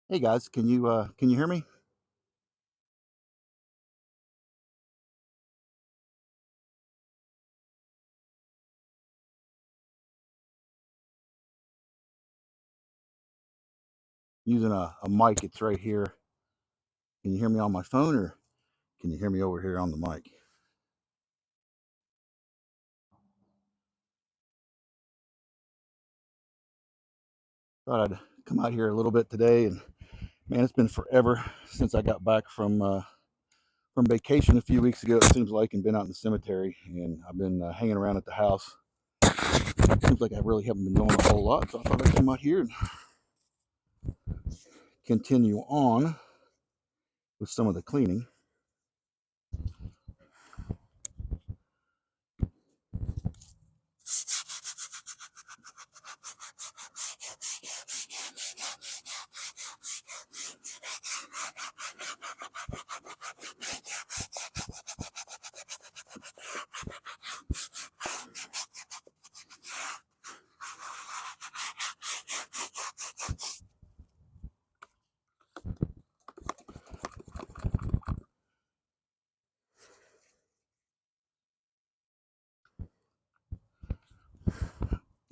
Hey guys, can you hear me? Using a mic, it's right here. Can you hear me on my phone or can you hear me over here on the mic? Thought I'd come out here a little bit today, and man, it's been forever since I got back from vacation a few weeks ago. It seems like, and been out in the cemetery, and I've been hanging around at the house. It seems like I really haven't been doing a whole lot, so I thought I'd come out here and continue on with some of the cleaning.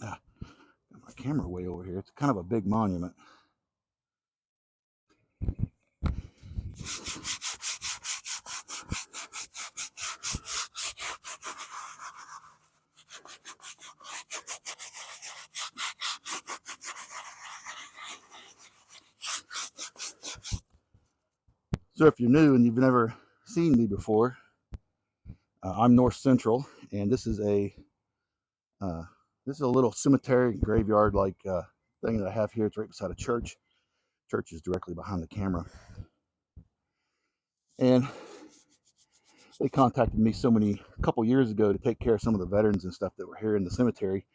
Ah, got my camera way over here. It's kind of a big monument. So if you're new and you've never seen me before, I'm North Central, and uh, this is a little cemetery graveyard like thing that I have here. It's right beside a church. Church is directly behind the camera, and they contacted me a couple years ago to take care of some of the veterans and stuff that were here in the cemetery,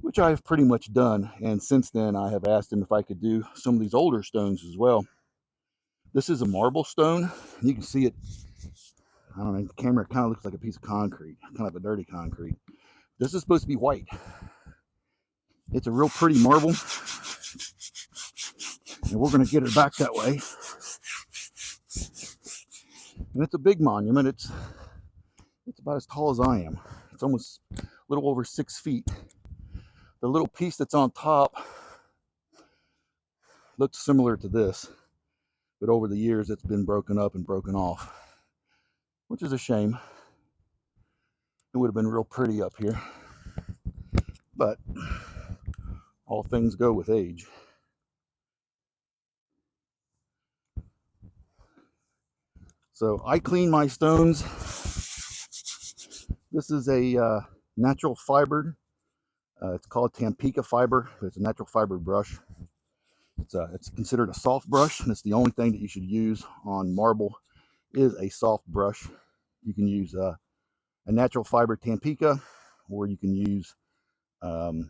which I have pretty much done. And since then, I have asked them if I could do some of these older stones as well. This is a marble stone. You can see it. I don't know. The camera kind of looks like a piece of concrete, kind of a dirty concrete. This is supposed to be white. It's a real pretty marble, and we're going to get it back that way. And it's a big monument. It's about as tall as I am. It's almost a little over 6 feet. The little piece that's on top looks similar to this, but over the years it's been broken up and broken off, which is a shame. It would have been real pretty up here, but all things go with age. So I clean my stones. This is a natural fiber. It's called Tampica fiber. It's a natural fiber brush. It's considered a soft brush, and it's the only thing that you should use on marble is a soft brush. You can use a natural fiber Tampica, or you can use um,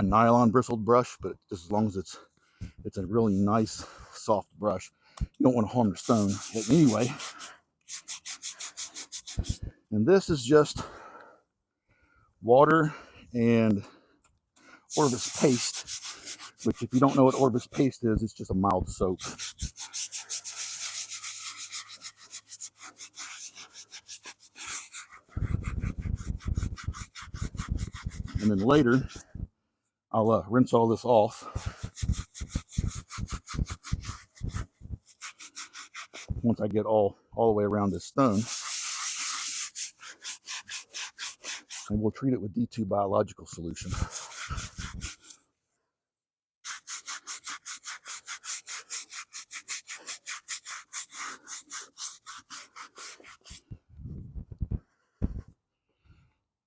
a nylon bristled brush, but just as long as it's a really nice soft brush. You don't want to harm the stone. But anyway, and this is just water and Orvis paste, which if you don't know what Orvis paste is, it's just a mild soap. And then later, I'll rinse all this off once I get all the way around this stone, and we'll treat it with D2 biological solution.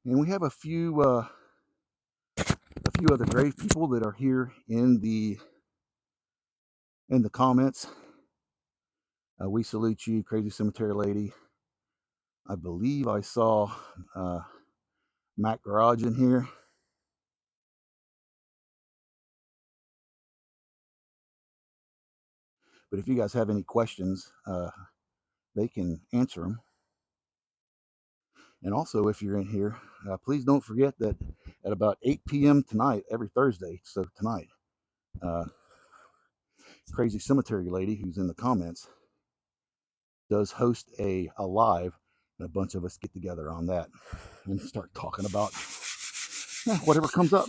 And we have a few other grave people that are here in the comments. We salute you, Crazy Cemetery Lady. I believe I saw uh, Matt Garage in here. But if you guys have any questions, they can answer them. And also, if you're in here, please don't forget that at about 8 p.m. tonight, every Thursday, so tonight, uh, crazy cemetery lady who's in the comments does host a live, and a bunch of us get together on that and start talking about whatever comes up.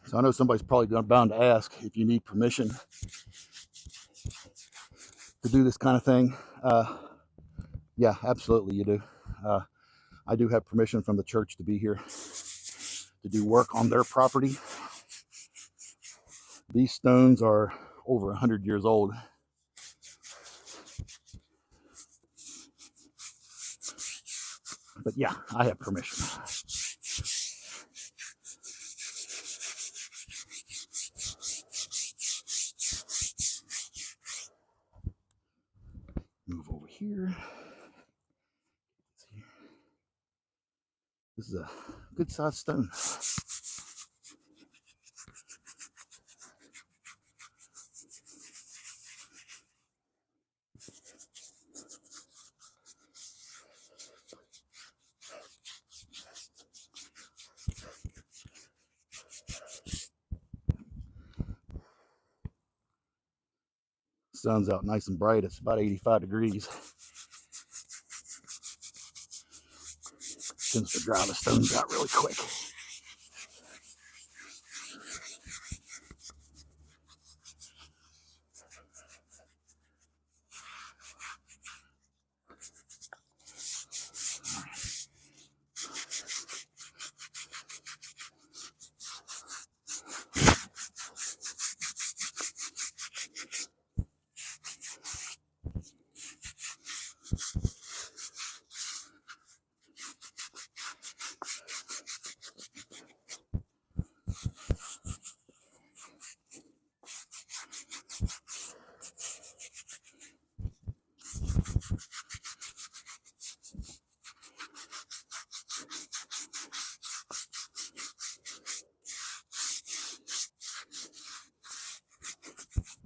So I know somebody's probably bound to ask if you need permission to do this kind of thing. Yeah, absolutely you do. I do have permission from the church to be here to do work on their property. These stones are over 100 years old. But yeah, I have permission. Move over here. This is a good sized stone. Sun's out nice and bright. It's about 85 degrees. Tends to dry the stones out really quick.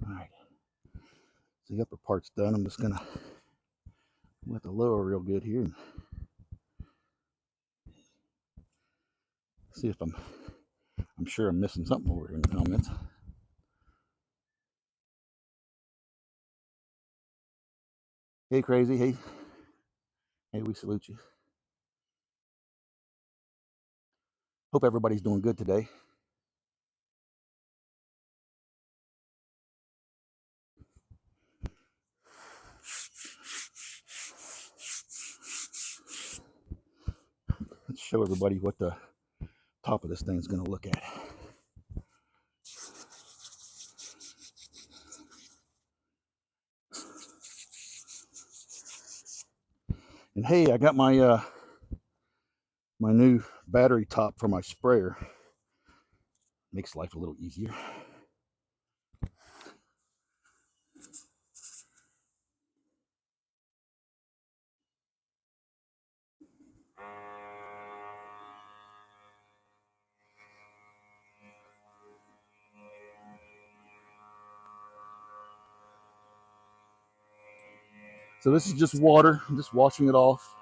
All right, so the upper part's done. I'm just gonna let the lower real good here and see if I'm sure I'm missing something over here in the comments. Hey, crazy. Hey, we salute you. Hope everybody's doing good today. Let's show everybody what the top of this thing's gonna look at. And hey, I got my my new battery top for my sprayer. Makes life a little easier. So this is just water. I'm just washing it off.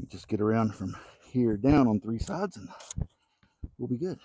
We just get around from here down on 3 sides and we'll be good.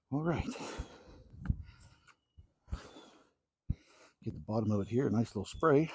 All right. Get the bottom of it here, a nice little spray.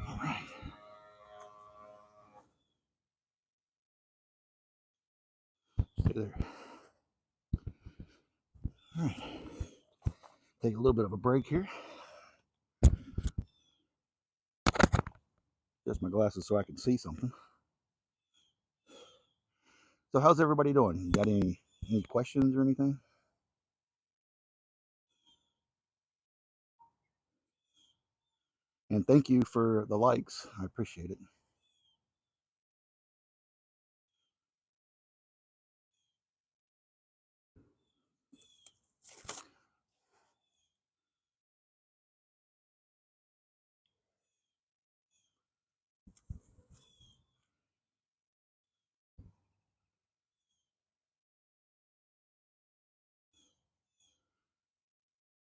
All right. Stay there. All right, take a little bit of a break here. Adjust my glasses so I can see something. So how's everybody doing? You got any questions or anything? And thank you for the likes. I appreciate it.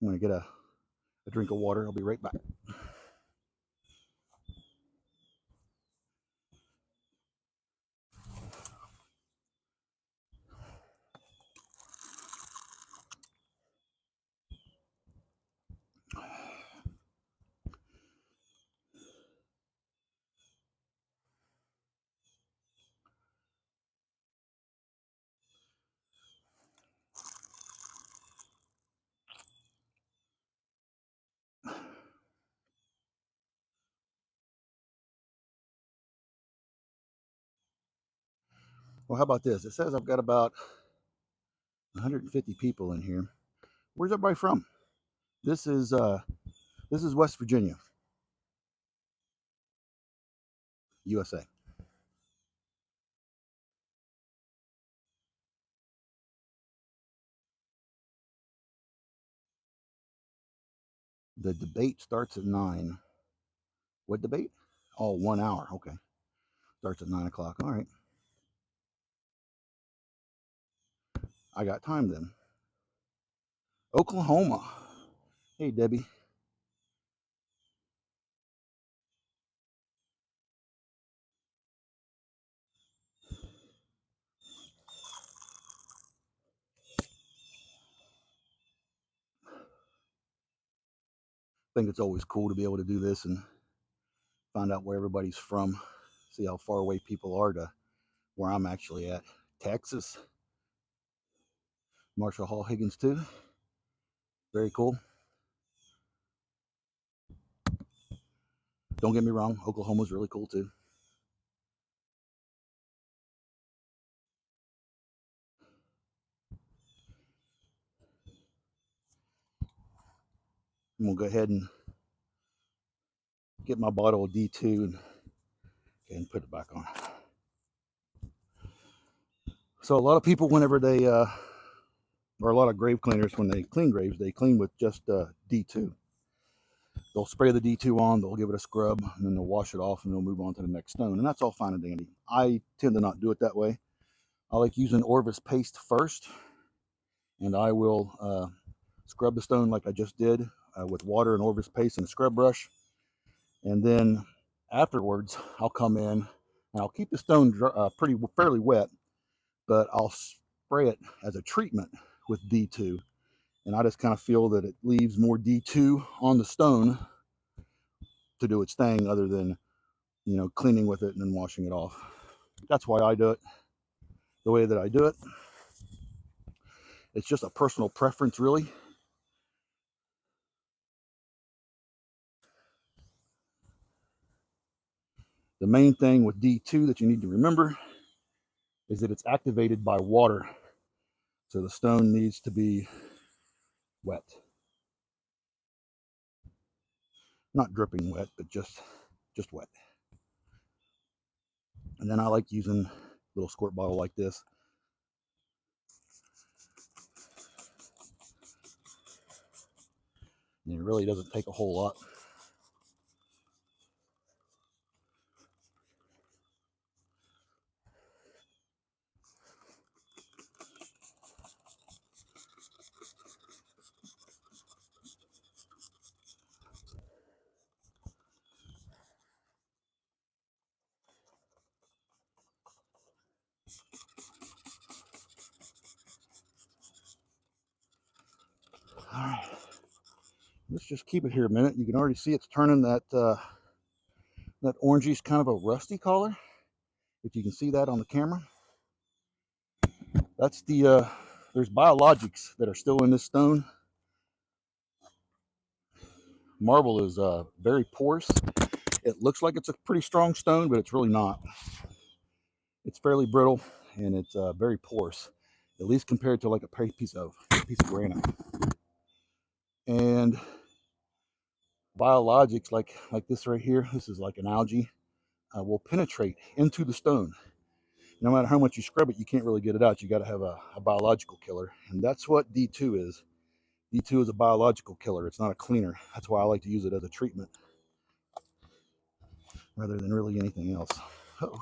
I'm going to get a drink of water. I'll be right back. Well, how about this? It says I've got about 150 people in here. Where's everybody from? This is West Virginia, USA. The debate starts at 9. What debate? Oh, 1 hour. Okay. Starts at 9 o'clock. All right. I got time then. Oklahoma. Hey, Debbie. I think it's always cool to be able to do this and find out where everybody's from, see how far away people are to where I'm actually at. Texas. Marshall Hall Higgins, too. Very cool. Don't get me wrong, Oklahoma's really cool, too. I'm going to go ahead and get my bottle of D2 and put it back on. So a lot of people, whenever they, or a lot of grave cleaners, when they clean graves, they clean with just D2. They'll spray the D2 on, they'll give it a scrub, and then they'll wash it off, and they'll move on to the next stone. And that's all fine and dandy. I tend to not do it that way. I like using Orvis paste first, and I will scrub the stone like I just did with water and Orvis paste and a scrub brush. And then afterwards, I'll come in and I'll keep the stone fairly wet, but I'll spray it as a treatment with D2. And I just kind of feel that it leaves more D2 on the stone to do its thing other than, cleaning with it and then washing it off. That's why I do it the way that I do it. It's just a personal preference, really. The main thing with D2 that you need to remember is that it's activated by water. So the stone needs to be wet. Not dripping wet, but just wet. And then I like using a little squirt bottle like this. And it really doesn't take a whole lot. All right, let's just keep it here a minute. You can already see it's turning that orangey's kind of a rusty color. If you can see that on the camera, that's the There's biologics that are still in this stone. Marble is very porous. It looks like it's a pretty strong stone, but it's really not. It's fairly brittle and it's very porous, at least compared to like a piece of granite. And biologics like this right here, this is like an algae, will penetrate into the stone. No matter how much you scrub it, you can't really get it out. You got to have a biological killer, and that's what D2 is. D2 is a biological killer. It's not a cleaner. That's why I like to use it as a treatment rather than really anything else. Uh-oh.